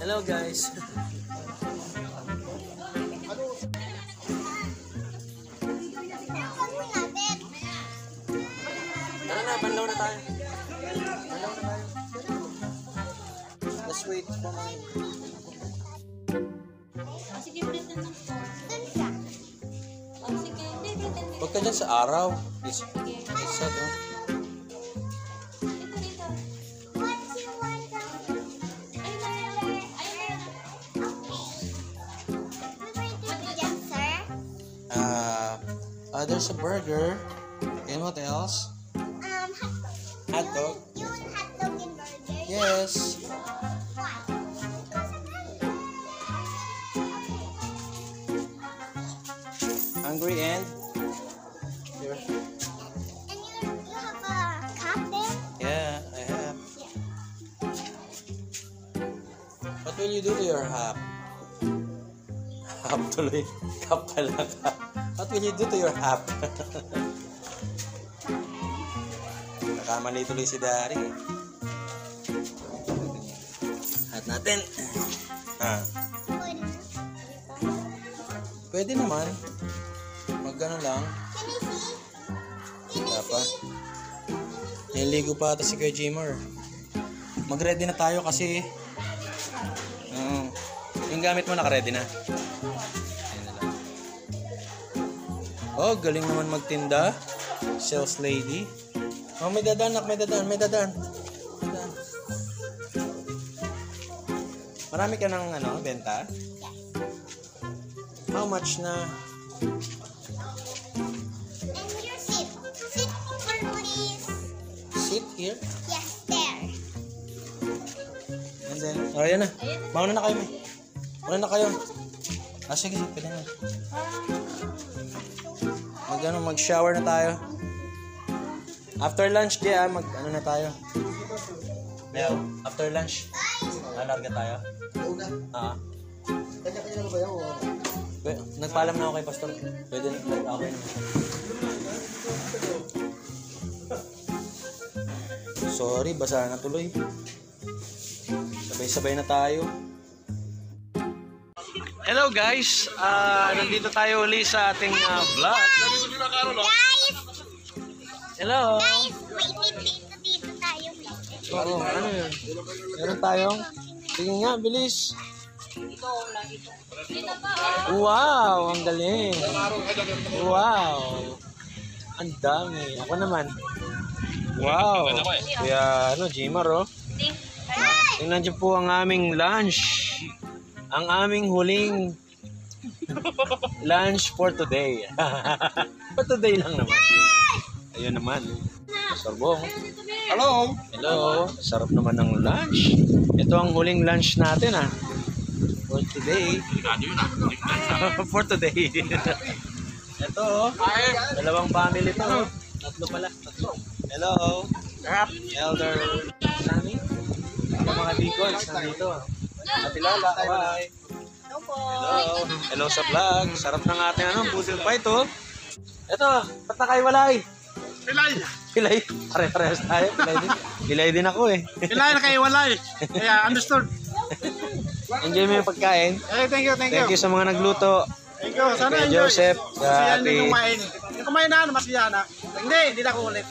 Hello guys. Tara na, banlaw na tayo. Let's wait for my... Sige, present lang po. Sige, hindi. Huwag ka dyan sa araw. Isa to. Dito. There's a burger. And what else? Hot dog. You want hot dog and burger? Yes. Why? Hungry and? Here. And you have a cup there? Yeah, I have. What will you do to your hap? Hap tuloy. Kap pala ka. What will you do to your hap? Nakamali tuloy si Dari. Hat natin. Pwede naman. Mag-gano lang. Can you see? Wala pa. Niligo pa ata si Kuya Jimmer. Mag-ready na tayo kasi yung gamit mo naka-ready na. Ayan na lang. Oh, galing naman magtinda. Sales lady. Oh, may dadaan. Marami ka ng benta? How much na? And your seat. Sit for please. Sit here? Yes, there. And then, oh, yan na. Mauna na kayo, may. Mauna na kayo. Ah, sige, pwede na. Mag-shower na tayo. After lunch, mag-ano na tayo. Leo, after lunch, lalarga tayo. Kanya-kanya na ba yan? Nagpaalam na ako kay Pastor. Pwede na, okay naman. Sorry, basa na tuloy. Sabay-sabay na tayo. Hello guys, nandito tayo uli sa ating vlog. Guys! Hello. Guys, may dito tayo. Oo, ano yun? Meron tayong, sige nga, bilis. Wow, ang galing. Wow. Ang dami. Ako naman. Wow. Kuya, Jimmer, oh. Tingnan niyo po ang aming lunch. Ang aming huling lunch for today. For today lang naman. Ayun naman. Sorbong. Hello! Hello. Sarap naman ng lunch. Ito ang huling lunch natin, for today. For today. Ito, dalawang family to. Tatlo pala. Hello. Elder Sammy. Ang mga deacons nandito. Ate Lala, bye. Hello. Hello sa vlog. Sarap ng ating puzzle fight, oh. Ito, ba't na kayo walay? Pilay. Pare-parehas tayo. Pilay din ako eh. Pilay na kayo walay. Kaya understood. Enjoy mo yung pagkain. Okay, thank you. Thank you sa mga nagluto. Thank you. Sana Kay enjoy. Joseph, sa Masiyahan ate. din kumain. Yung kumain na, masiyahan na. Hindi na ako ulit.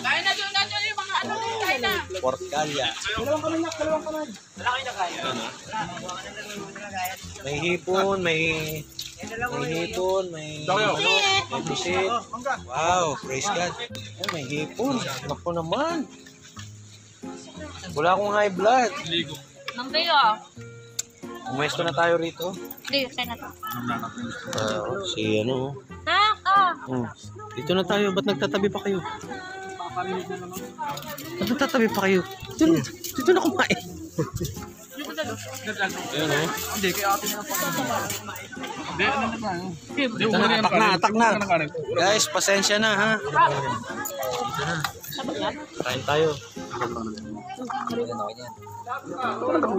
Kaya na doon yung mga kaya na. Porkalya. Dalawang kamay. May hipon, may hipon, may busit. Wow, praise God. Ay, may hipon. Naku naman. Wala akong high blood. Nanggayo. Umesto na tayo rito. Hindi, kaya na to. Si Dito na tayo. Ba't nagtatabi pa kayo? Ba't nagtatabi pa kayo? Dito na kumain. Ayun, oh. Hindi, kaya atin na lang Atak na. Guys, pasensya na, ha? Kain tayo.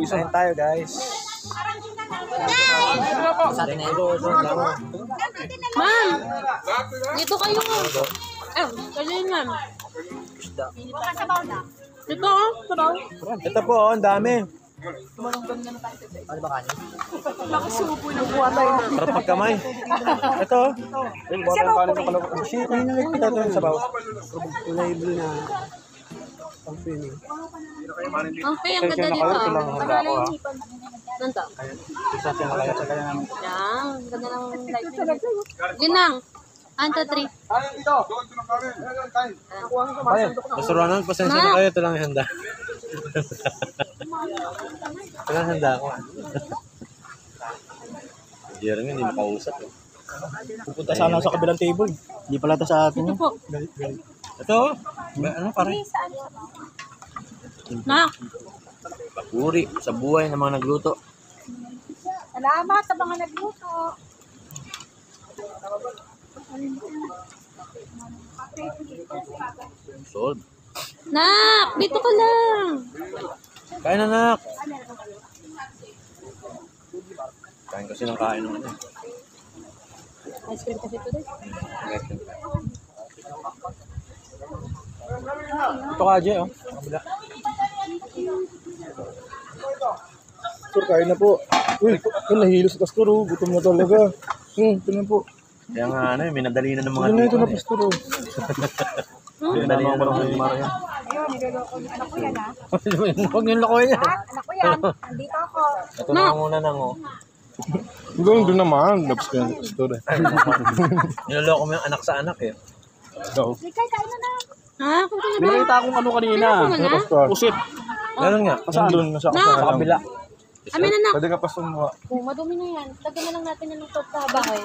Kain tayo, guys. Ma'am! Dito kayo. Kalingan. Ito, sabaw. Ito po, oh, ang dami. Nakasupo na buwan tayo. Sarap magkamay. Ito. Ano na nagpita ito sa bawa? Kulay blue na pang-swimming. Ang pay, ang ganda dito. Nanda. Isa siya na kaya sa kanya namin. Yan, ang ganda ng lighting. Yun lang. Anto 3. Masuruanan, pasensya na kayo. Ito lang yung handa. Ito lang handa ko. Hindi rin hindi makausap. Pupunta sana sa kabilang table. Hindi pala ito sa atin. Ito po. Ito, ano pare? Nak. Papuri sa buhay ng mga nagluto. Salamat sa mga nagluto. Sold. Nak, dito ka lang. Kain na, anak. Kain kasi ng kain ng ano. Ice cream kasi ito din. Ito ka, Jay, oh. Kabila. Sir, kain na po. Uy, nahilo si Pastor. Gutom na talaga. Ito na po. Kaya nga, ano, minadali na ng mga Ito na, tito. Pastor. Minadali na ng mga Mario. Ayun, niloloko yung anak ko yan ha. Huwag yung loko yan. Anak ko yan. Nandito ako. Ito na muna nang, oh. Doon naman. Labs ko yan, Pastor. Niloloko mo yung anak sa anak, eh. Likay, kain na na. Ha? Kung sino ba? Binalita akong ano kanina. Pinako na? Pusit. Ganun nga. Saan doon? Sa kabila. Amin na, nak. Pwede ka pa sumuha. Oh, madumi na yan. Lagyan na lang natin ng tot sa bahay.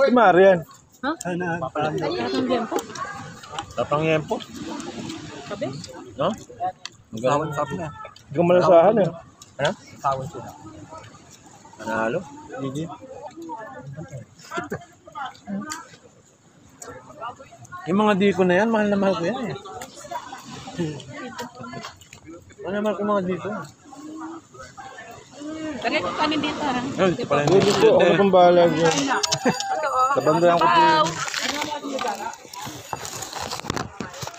Si Marian. Ha? Ay na. Katong tempo. Tapang yempo. Sabi? No? Magaling. Hindi ka malasahan eh. Ano? Panalo? Hindi. Yung mga diko na yan, mahal na mahal ko yan, eh. Mahal na mahal ko yung mga diko. Kaya kanin dito, ha? Ay, ito pala Hindi po. Ako na pang bahala dyan. Nabandayan ko po yun.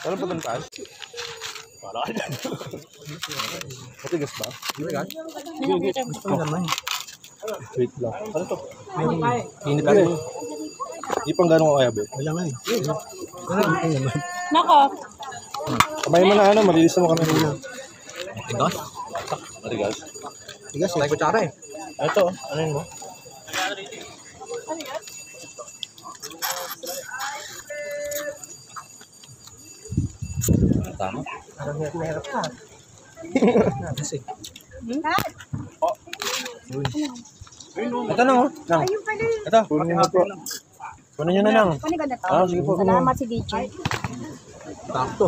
Ano pa ng taas? Para ka dyan. Matigas ba? Matigas? Gusto naman. Wait lang. Ano to? Init lang. Hindi pang gano'n kaya, Beb. Wala nga eh. Nako. Kamay mo na ano, malilis na mo kami nila. Matigas? Matigas? Tigas eh. May kutsara eh. Ito, ano yun mo? Tama? Parang hirap ka. Kasi. Ito na, oh. Nang. Ito. Kunin mo po. Kunin nyo na, Nang. Kunin ko na to. Ah, sige po. Salamat si DJ. Takto.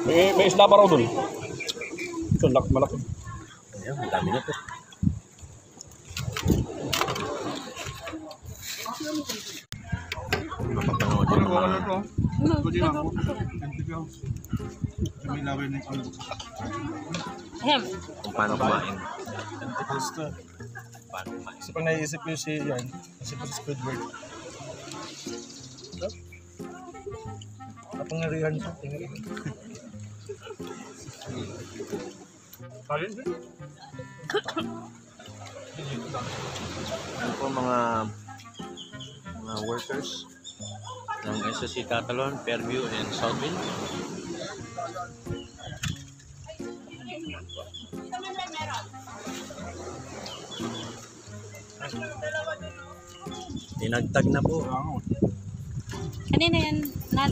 May isla pa raw doon. Ito, malaki. Ayan, ang dami na to. Mapapanood yung mga Ahem. kung paano kumain. Gusto. Paano kumain. Kasi pag naiisip ko si yan, kasi pag Squidward. Kapangyarihan siya. Ano po mga workers ng SSC Catalon, Fairview, and Southville. Tinagtag na po. Kanina yan, Nat.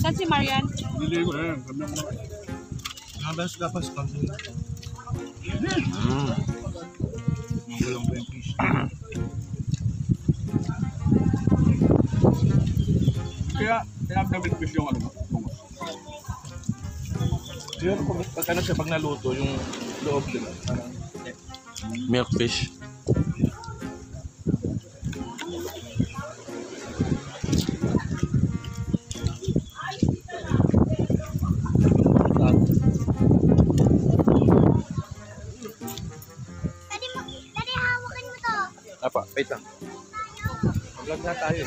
Saan si Marian? Hindi ko na yan. Nabas kapas pa. Magulang pa yung fish. Kaya, tinapdabit fish yung ano, bungos. Siguro pag ano siya, pag naluto, yung loob nila. Milkfish. Daddy, hawakan mo to. Apa, wait lang. tayo.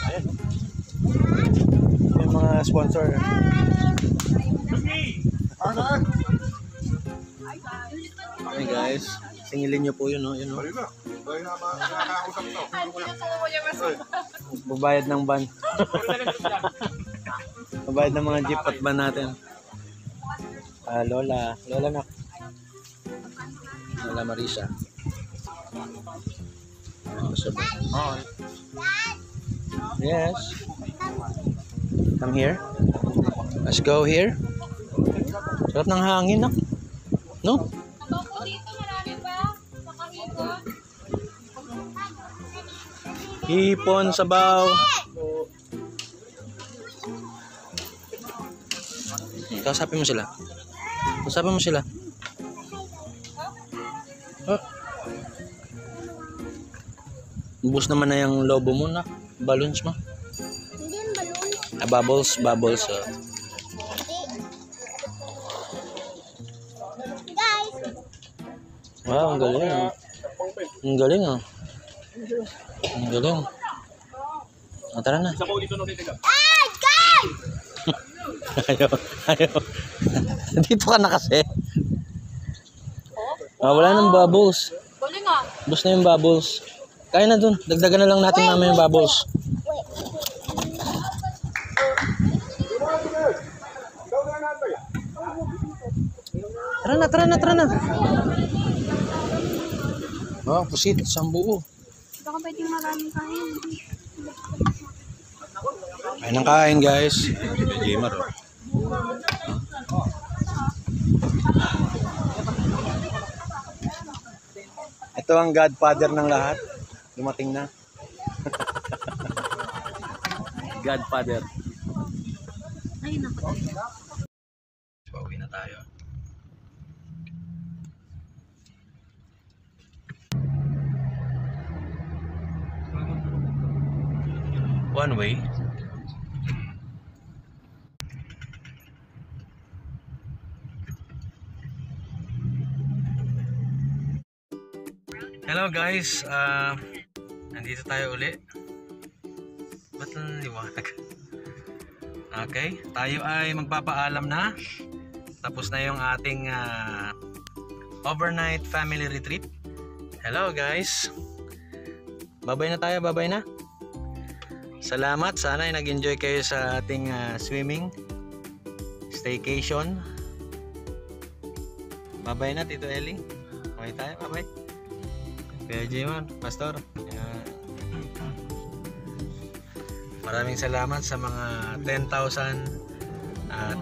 Ayan, no? Yung mga sponsor. Hey guys, singilin nyo po yun, no? Yun, no? Babayad ng van. Babayad ng mga jeep at van natin. Lola na. Lola Marisa. Oh. Yes. Come here. Let's go here. Sarap ng hangin, no? No? Ako dito, marami ba? Nakahipon. Hipon, sabaw. Kausapin mo sila. Kausapin mo sila. Oh. Ubus naman na yung lobo mo na. Balloons mo. Hindi yung balloon. Bubbles. Guys. Wow, ang galing. Ah. Ang galing, ah. Ang galing. O, tara na. Ah, guys! Ayaw. Dito ka na kasi. Wala nang bubbles. Galing ah. Ubus na yung bubbles. Kaya na dun. Dagdagan na lang natin namin yung bubbles. Tara na. Oh, pusit. Isang buo. Baka pwedeng maraming kain. Kain ng kain, guys. Gamer, oh. Ito ang godfather ng lahat. Dumating na. Godfather. Ay, naku. Pauwi na tayo. One way. Hello guys, nandito tayo uli. Ba't lang liwanag? Okay, tayo ay magpapaalam na. Tapos na yung ating overnight family retreat. Hello guys, babay na tayo, babay na. Salamat, sana ay nag-enjoy kayo sa ating swimming staycation. Babay na Tito Ellie. Okay tayo, babay. Kuya Jimon, Pastor. Maraming salamat sa mga 10,000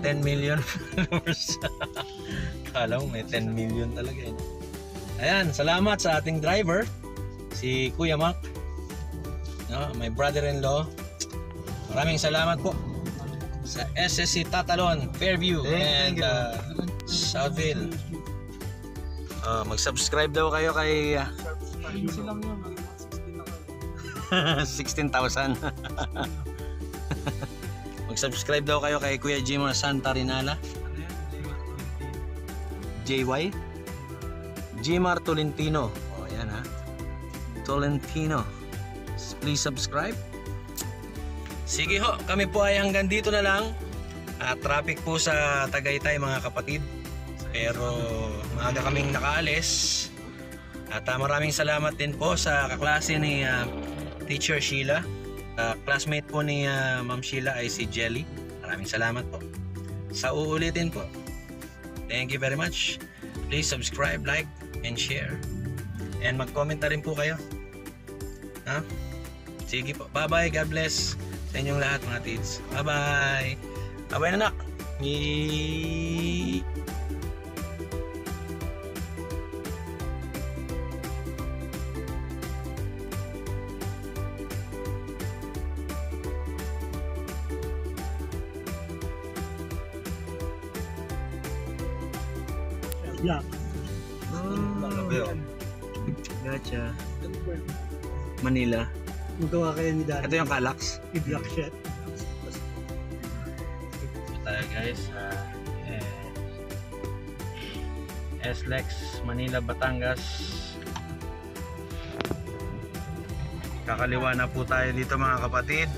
10 million followers. Kala mo may 10 million talaga yun. Ayan, salamat sa ating driver, si Kuya Mac, no, my brother-in-law. Maraming salamat po sa SSC Tatalon, Fairview and Southville. Mag-subscribe daw kayo kay 16,000. Mag-subscribe daw kayo kay Kuya Jimon Santa Rinala. JY Jimar Tolentino. O yan ha, Tolentino. Please subscribe. Sige ho, kami po ay hanggang dito na lang. Traffic po sa Tagaytay mga kapatid, pero maaga kaming nakaalis. At maraming salamat din po sa kaklase ni Teacher Sheila. Classmate po ni Ma'am Sheila ay si Jelly. Maraming salamat po. Sa uulitin po. Thank you very much. Please subscribe, like, and share. And mag-comment na rin po kayo. Ha? Sige po. Bye-bye. God bless sa inyong lahat mga kids. Bye-bye. Bye-bye na nak. Yee. Yeah. Gotcha. Manila. Magawa kayo ni Daddy. Ito yung Calax. I-block shit. Tayo guys. SLEX Manila, Batangas. Kakaliwa na po tayo dito mga kapatid.